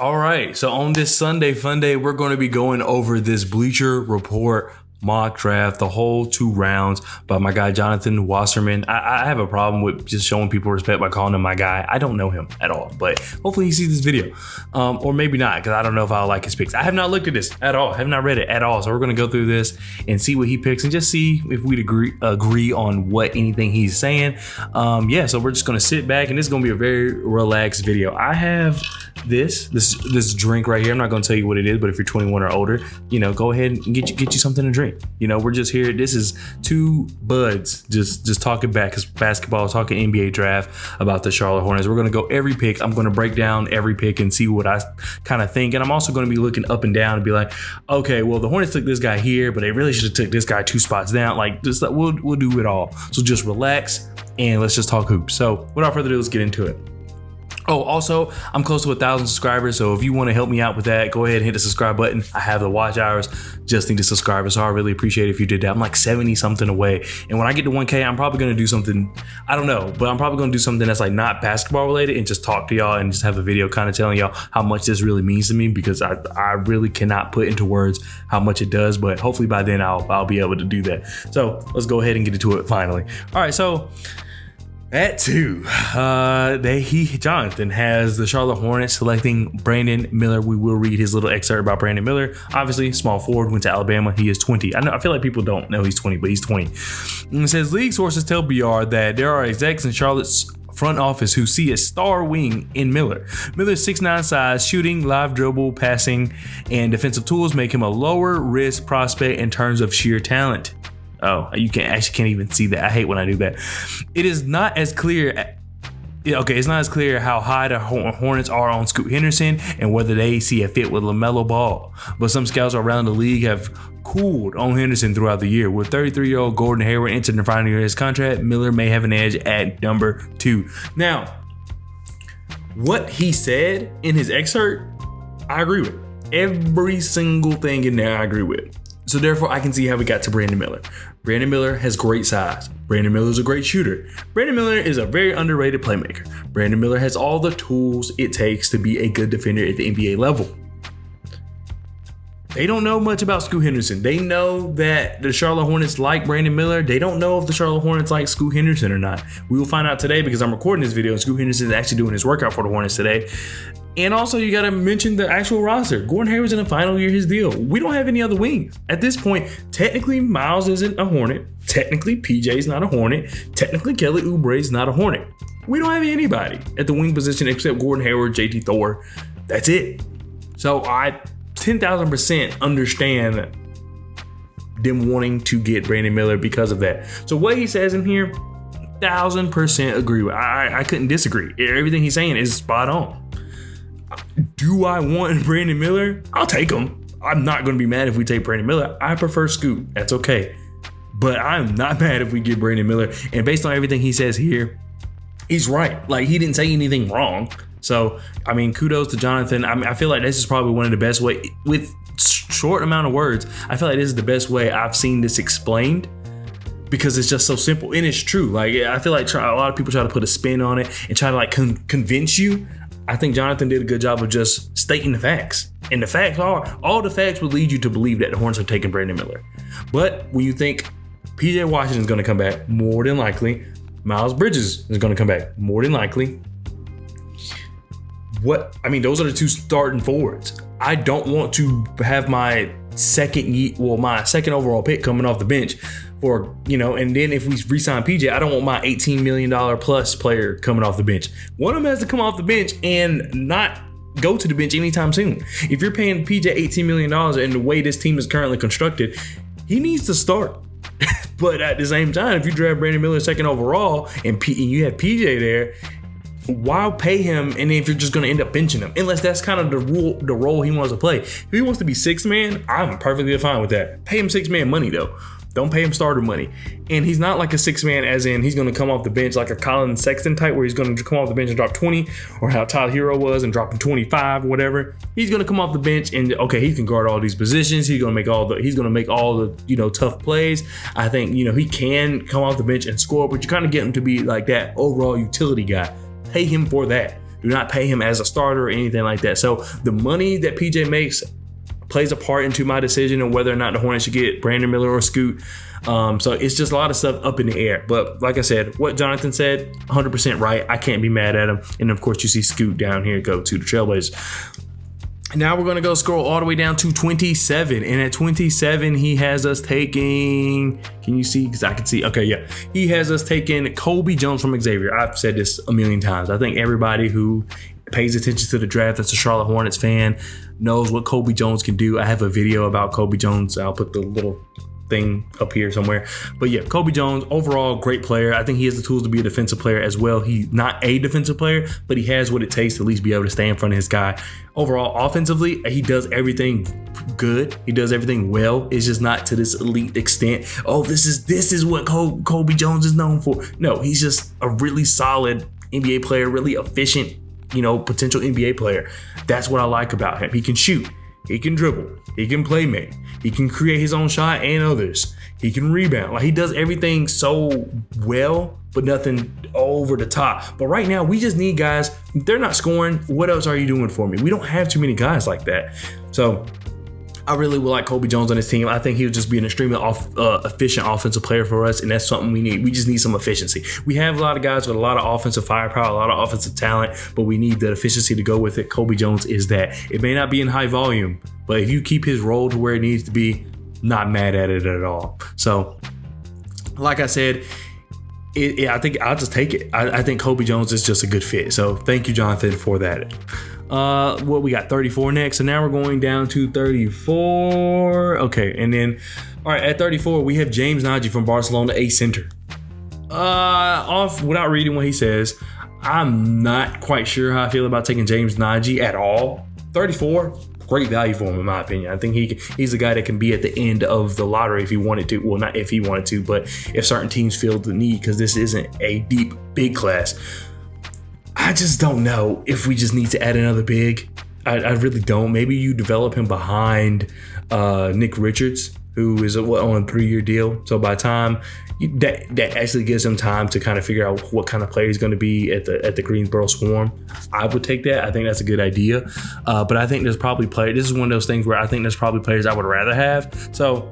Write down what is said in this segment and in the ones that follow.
All right, so on this Sunday Fun Day, we're going to be going over this Bleacher Report mock draft, the whole 2 rounds by my guy Jonathan Wasserman. I have a problem with just showing people respect by calling him my guy. I don't know him at all, but hopefully he sees this video, or maybe not, because I don't know if I'll like his picks. I have not looked at this at all. I have not read it at all. So we're going to go through this and see what he picks and just see if we'd agree on what anything he's saying. Yeah, so we're just going to sit back and this is going to be a very relaxed video. I have this drink right here. I'm not going to tell you what it is, but if you're 21 or older, go ahead and get you something to drink. We're just here. This is 2 buds just talking basketball, talking NBA draft about the Charlotte Hornets. We're going to go every pick. I'm going to break down every pick and see what I kind of think. And I'm also going to be looking up and down and be like, okay, well, the Hornets took this guy here, but they really should have took this guy 2 spots down. Like, just we'll do it all. So just relax and let's just talk hoops. So without further ado, let's get into it. Oh, also, I'm close to 1,000 subscribers, so if you want to help me out with that, go ahead and hit the subscribe button. I have the watch hours, just need the subscribers, so I really appreciate it if you did that. I'm like 70 something away, and when I get to 1K, I'm probably going to do something, I don't know, but I'm probably going to do something that's like not basketball related and just talk to y'all and just have a video kind of telling y'all how much this really means to me, because I really cannot put into words how much it does, but hopefully by then I'll be able to do that. So let's go ahead and get into it finally. All right, so at 2, Jonathan has the Charlotte Hornets selecting Brandon Miller. We will read his little excerpt about Brandon Miller. Obviously, small forward, went to Alabama. He is 20. I feel like people don't know he's 20, but he's 20. And it says, league sources tell BR that there are execs in Charlotte's front office who see a star wing in Miller. Miller's 6'9" size, shooting, live dribble, passing, and defensive tools make him a lower risk prospect in terms of sheer talent. Oh, you can't even see that. I hate when I do that. It is not as clear. It's not as clear how high the Hornets are on Scoot Henderson and whether they see a fit with LaMelo Ball. But some scouts around the league have cooled on Henderson throughout the year. With 33-year-old Gordon Hayward entering the final year of his contract, Miller may have an edge at number 2. Now, what he said in his excerpt, I agree with. Every single thing in there, I agree with. So therefore, I can see how we got to Brandon Miller. Brandon Miller has great size. Brandon Miller is a great shooter. Brandon Miller is a very underrated playmaker. Brandon Miller has all the tools it takes to be a good defender at the NBA level. They don't know much about Scoot Henderson. They know that the Charlotte Hornets like Brandon Miller. They don't know if the Charlotte Hornets like Scoot Henderson or not. We will find out today because I'm recording this video and Scoot Henderson is actually doing his workout for the Hornets today. And also, you got to mention the actual roster. Gordon Hayward's in the final year of his deal. We don't have any other wings. At this point, technically, Miles isn't a Hornet. Technically, PJ's not a Hornet. Technically, Kelly Oubre's not a Hornet. We don't have anybody at the wing position except Gordon Hayward, JT Thor. That's it. So I 10,000% understand them wanting to get Brandon Miller because of that. So what he says in here, 1,000% agree with. I couldn't disagree. Everything he's saying is spot on. Do I want Brandon Miller? I'll take him. I'm not going to be mad if we take Brandon Miller. I prefer Scoot. That's okay. But I'm not mad if we get Brandon Miller. And based on everything he says here, he's right. Like, he didn't say anything wrong. So, kudos to Jonathan. I feel like this is probably one of the best way, with short amount of words, I feel like this is the best way I've seen this explained, because it's just so simple. And it's true. Like, I feel like a lot of people try to put a spin on it and try to convince you. I think Jonathan did a good job of just stating the facts. And the facts are, all the facts would lead you to believe that the Hornets are taking Brandon Miller. But when you think PJ Washington's going to come back, more than likely, Miles Bridges is going to come back, more than likely. Those are the 2 starting forwards. I don't want to have my second overall pick coming off the bench for, and then if we re-sign PJ, I don't want my $18 million plus player coming off the bench. One of them has to come off the bench and not go to the bench anytime soon. If you're paying PJ $18 million and the way this team is currently constructed, he needs to start. But at the same time, if you draft Brandon Miller 2nd overall and you have PJ there, why pay him? And if you're just going to end up benching him, unless that's kind of the role he wants to play. If he wants to be 6th man, I'm perfectly fine with that. Pay him 6th man money though. Don't pay him starter money. And he's not like a 6th man, as in he's going to come off the bench like a Colin Sexton type, where he's going to come off the bench and drop 20, or how Tyler Hero was and dropping 25 or whatever. He's going to come off the bench and, okay, he can guard all these positions. He's going to make all the tough plays. I think, he can come off the bench and score, but you kind of get him to be like that overall utility guy. Pay him for that. Do not pay him as a starter or anything like that. So the money that PJ makes plays a part into my decision on whether or not the Hornets should get Brandon Miller or Scoot. So it's just a lot of stuff up in the air. But like I said, what Jonathan said, 100% right. I can't be mad at him. And of course, you see Scoot down here go to the Trailblazers. Now we're going to go scroll all the way down to 27. And at 27, he has us taking, can you see? Because I can see. Okay, yeah. He has us taking Kobe Jones from Xavier. I've said this a million times. I think everybody who pays attention to the draft that's a Charlotte Hornets fan knows what Kobe Jones can do. I have a video about Kobe Jones. I'll put the little thing up here somewhere. But yeah, Kobe Jones, overall great player. I think he has the tools to be a defensive player as well. He's not a defensive player, but he has what it takes to at least be able to stay in front of his guy. Overall, offensively, he does everything good. He does everything well. It's just not to this elite extent. Oh, this is what Kobe Jones is known for. No, he's just a really solid NBA player, really efficient, potential NBA player. That's what I like about him. He can shoot. He can dribble. He can play make. He can create his own shot and others. He can rebound. Like, he does everything so well, but nothing over the top. But right now, we just need guys. If they're not scoring, what else are you doing for me? We don't have too many guys like that. So I really would like Kobe Jones on this team. I think he would just be an extremely efficient offensive player for us, and that's something we need. We just need some efficiency. We have a lot of guys with a lot of offensive firepower, a lot of offensive talent, but we need the efficiency to go with it. Kobe Jones is that. It may not be in high volume, but if you keep his role to where it needs to be, not mad at it at all. So, like I said, I think I'll just take it. I think Kobe Jones is just a good fit. So thank you, Jonathan, for that. What we got 34 next. So now we're going down to 34. Okay. And then, all right, at 34, we have James Nagy from Barcelona, a center. Off without reading what he says, I'm not quite sure how I feel about taking James Nagy at all. 34, great value for him, in my opinion. I think he's a guy that can be at the end of the lottery if he wanted to. Well, not if he wanted to, but if certain teams feel the need, because this isn't a deep, big class. I just don't know if we just need to add another big. I really don't. Maybe you develop him behind Nick Richards, who is on a 3-year deal. So by the time that actually gives him time to kind of figure out what kind of player he's going to be at the Greensboro Swarm, I would take that. I think that's a good idea. But I think there's probably players. This is one of those things where I think there's probably players I would rather have. So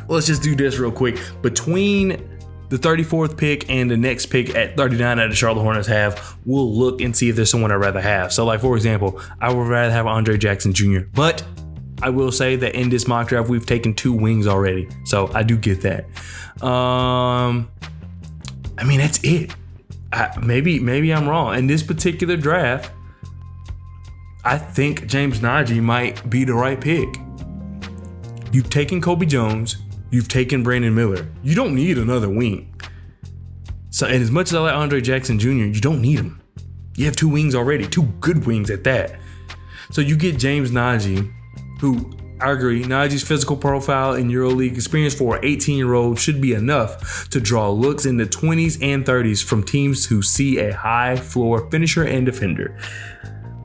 let's just do this real quick. Between the 34th pick and the next pick at 39 that the Charlotte Hornets have, we'll look and see if there's someone I'd rather have. So, like, for example, I would rather have Andre Jackson Jr., but I will say that in this mock draft, we've taken 2 wings already. So I do get that. That's it. Maybe I'm wrong. In this particular draft, I think James Nagy might be the right pick. You've taken Kobe Jones. You've taken Brandon Miller. You don't need another wing. So, and as much as I like Andre Jackson Jr., you don't need him. You have 2 wings already, 2 good wings at that. So you get James Nagy, who, I agree, Najee's physical profile and EuroLeague experience for an 18-year-old should be enough to draw looks in the 20s and 30s from teams who see a high floor finisher and defender.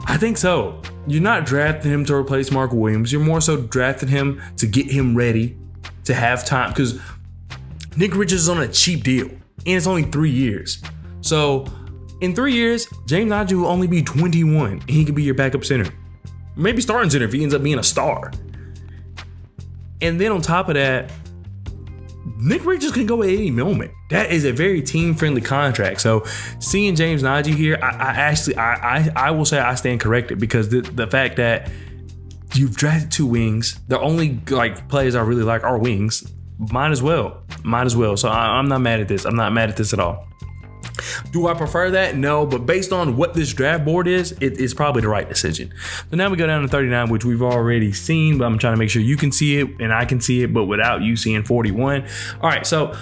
I think so. You're not drafting him to replace Mark Williams. You're more so drafting him to get him ready to have time, because Nick Richards is on a cheap deal and it's only 3 years. So in 3 years, James Nagy will only be 21 and he can be your backup center. Maybe starting center if he ends up being a star. And then on top of that, Nick Richards can go at any moment. That is a very team-friendly contract. So seeing James Nagy here, I will say I stand corrected, because the fact that you've drafted 2 wings, the only players I really like are wings. Might as well. So I'm not mad at this. I'm not mad at this at all. Do I prefer that? No, but based on what this draft board is, it's probably the right decision. So now we go down to 39, which we've already seen, but I'm trying to make sure you can see it and I can see it, but without you seeing 41. All right, so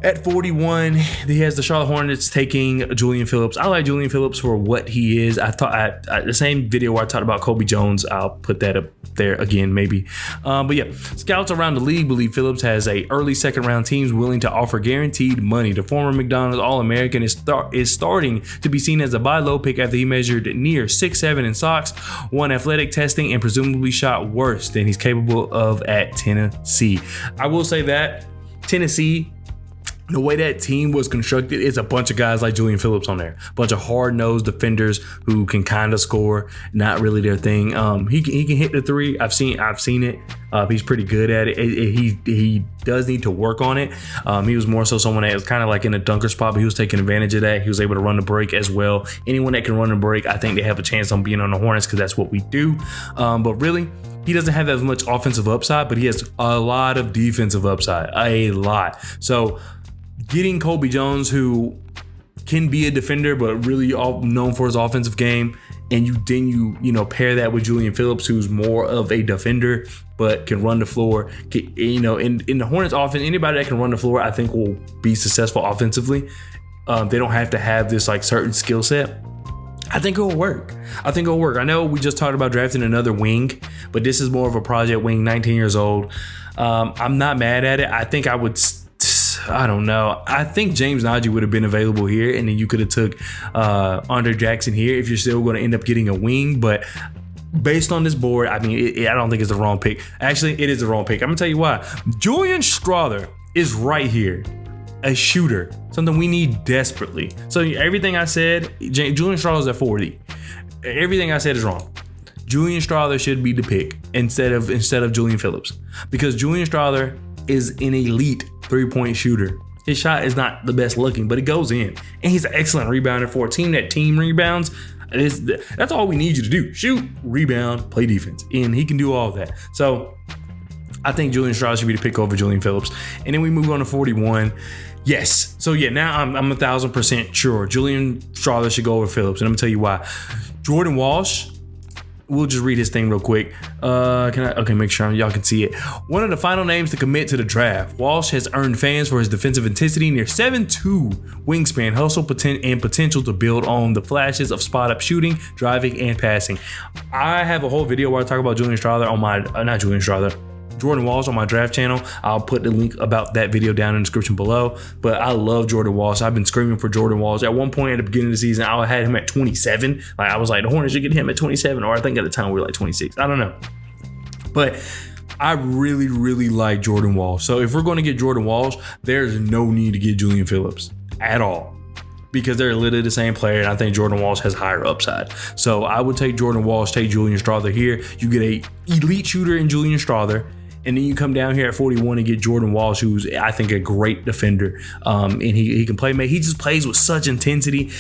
at 41, he has the Charlotte Hornets taking Julian Phillips. I like Julian Phillips for what he is. I thought the same video where I talked about Kobe Jones, I'll put that up there again, maybe. But yeah, scouts around the league believe Phillips has a early second-round teams willing to offer guaranteed money. The former McDonald's All-American is starting to be seen as a buy low pick after he measured near 6'7" in socks, won athletic testing, and presumably shot worse than he's capable of at Tennessee. I will say that Tennessee, the way that team was constructed, it's a bunch of guys like Julian Phillips on there, a bunch of hard-nosed defenders who can kind of score, not really their thing. He can hit the three. I've seen it. He's pretty good at it. He does need to work on it. He was more so someone that was kind of like in a dunker spot, but he was taking advantage of that. He was able to run the break as well. Anyone that can run the break, I think they have a chance on being on the Hornets because that's what we do. But really, he doesn't have as much offensive upside, but he has a lot of defensive upside, a lot. So getting Kobe Jones, who can be a defender, but really known for his offensive game, and you pair that with Julian Phillips, who's more of a defender but can run the floor. In the Hornets offense, anybody that can run the floor, I think, will be successful offensively. They don't have to have this like certain skill set. I think it'll work. I know we just talked about drafting another wing, but this is more of a project wing, 19 years old. I'm not mad at it. I think I don't know. I think James Najee would have been available here, and then you could have took Andre Jackson here if you're still going to end up getting a wing. But based on this board, I mean, I don't think it's the wrong pick. Actually, it is the wrong pick. I'm going to tell you why. Julian Strawther is right here. A shooter, something we need desperately. So everything I said, Julian Strawther's at 40. Everything I said is wrong. Julian Strawther should be the pick instead of Julian Phillips, because Julian Strawther is an elite 3-point shooter. His shot is not the best looking, but it goes in, and he's an excellent rebounder for a team that team rebounds. That's all we need you to do: shoot, rebound, play defense, and he can do all of that. So I think Julian Strawther should be the pick over Julian Phillips. And then we move on to 41. Yes. So yeah, now I'm 1,000% sure Julian Strawther should go over Phillips, and I'm gonna tell you why. Jordan Walsh. We'll just read his thing real quick. Okay, make sure y'all can see it. One of the final names to commit to the draft. Walsh has earned fans for his defensive intensity, near 7'2" wingspan, hustle and potential to build on the flashes of spot-up shooting, driving, and passing. I have a whole video where I talk about Julian Strawther on my, Jordan Walsh on my draft channel. I'll put the link about that video down in the description below. But I love Jordan Walsh. I've been screaming for Jordan Walsh. At one point at the beginning of the season, I had him at 27. Like, I was like, the Hornets should get him at 27, or I think at the time we were like 26. I don't know. But I really, really like Jordan Walsh. So if we're going to get Jordan Walsh, there's no need to get Julian Phillips at all, because they're literally the same player, and I think Jordan Walsh has higher upside. So I would take Jordan Walsh, take Julian Strawther here. You get a elite shooter in Julian Strawther, and then you come down here at 41 and get Jordan Walsh, who's, I think, a great defender. And he can play. He just plays with such intensity.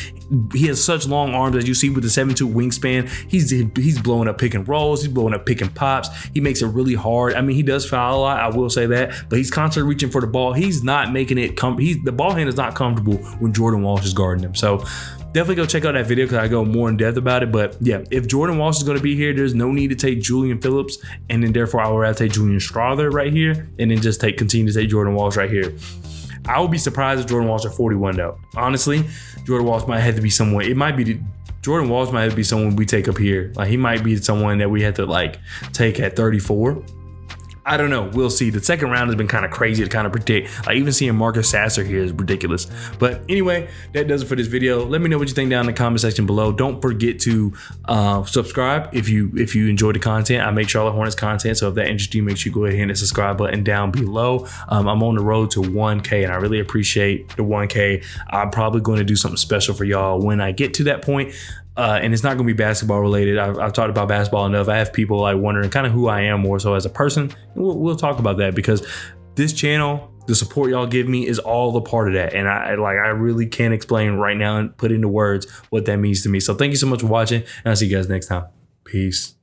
He has such long arms, as you see with the 7'2" wingspan. He's blowing up pick and rolls. He's blowing up pick and pops. He makes it really hard. I mean, he does foul a lot, I will say that, but he's constantly reaching for the ball. He's not making it the ball hand is not comfortable when Jordan Walsh is guarding him. So definitely go check out that video, because I go more in depth about it. But yeah, if Jordan Walsh is going to be here, there's no need to take Julian Phillips, and then therefore I would rather take Julian Strawther right here, and then just continue to take Jordan Walsh right here. I would be surprised if Jordan Walsh at 41 though. Honestly, Jordan Walsh might have to be someone. Jordan Walsh might have to be someone we take up here. Like, he might be someone that we have to take at 34. I don't know. We'll see. The second round has been kind of crazy to kind of predict. Like, even seeing Marcus Sasser here is ridiculous. But anyway, that does it for this video. Let me know what you think down in the comment section below. Don't forget to subscribe if you enjoy the content. I make Charlotte Hornets content, so if that interests you, make sure you go ahead and hit the subscribe button down below. I'm on the road to 1K, and I really appreciate the 1K. I'm probably going to do something special for y'all when I get to that point. And it's not going to be basketball related. I've talked about basketball enough. I have people wondering kind of who I am more so as a person. We'll talk about that, because this channel, the support y'all give me, is all a part of that. And I really can't explain right now and put into words what that means to me. So thank you so much for watching, and I'll see you guys next time. Peace.